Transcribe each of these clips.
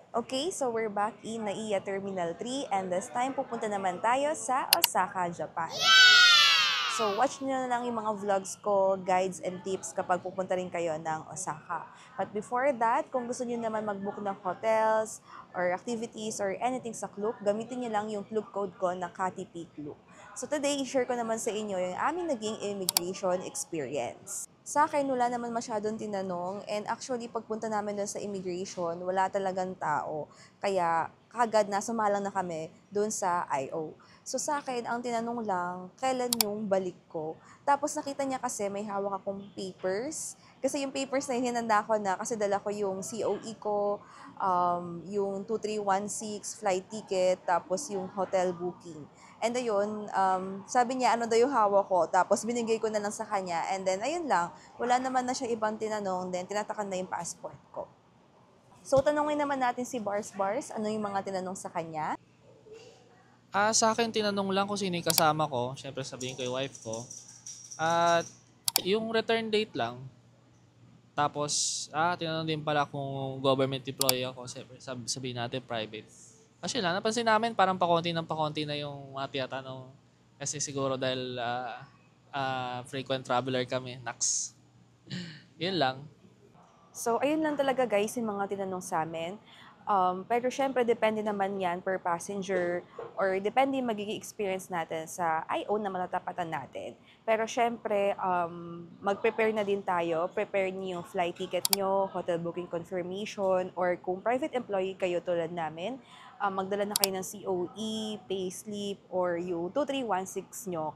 Okay, so we're back in NAIA Terminal 3 and this time pupunta naman tayo sa Osaka, Japan. So watch nyo na lang yung mga vlogs ko, guides and tips kapag pupunta rin kayo ng Osaka. But before that, kung gusto nyo naman mag-book ng hotels or activities or anything sa Klook, gamitin nyo lang yung Klook code ko na KATIP Klook. So today, i-share ko naman sa inyo yung aming naging immigration experience. Sa akin, wala naman masyadong tinanong and actually pagpunta namin doon sa immigration, wala talagang tao. Kaya kagad na sumalang na kami doon sa IO. So sa akin, ang tinanong lang, kailan yung balik ko? Tapos nakita niya kasi may hawak akong papers. Kasi yung papers na yun, hinanda ko na kasi dala ko yung COE ko, yung 2316 flight ticket, tapos yung hotel booking. And ayun, sabi niya ano daw yung hawak ko, tapos binigay ko na lang sa kanya. And then ayun lang, wala naman na siya ibang tinanong, then tinatakan na yung passport ko. So tanungin naman natin si Bars Bars, ano yung mga tinanong sa kanya? Sa akin tinanong lang kung sino yung kasama ko. Siyempre sabihin ko yung wife ko. At yung return date lang. Tapos, tinanong din pala kung government employee ako. Siyempre sabihin natin private. Kasi lang, napansin namin parang pakonti na yung mga tiyatanong. Kasi siguro dahil frequent traveler kami. Nax. Yun lang. So, ayun lang talaga guys yung mga tinanong sa amin. Pero syempre, depende naman yan per passenger or depende yung magiging experience natin sa IO na matatapatan natin. Pero syempre, mag-prepare na din tayo. Prepare niyo yung flight ticket nyo, hotel booking confirmation, or kung private employee kayo tulad namin, magdala na kayo ng COE, payslip, or yung 2316 nyo,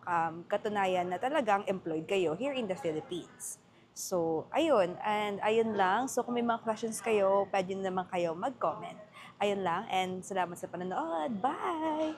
katunayan na talagang employed kayo here in the Philippines. So, ayun. And ayun lang. So, kung may mga questions kayo, pwede naman kayo mag-comment. Ayun lang. And salamat sa panonood. Bye!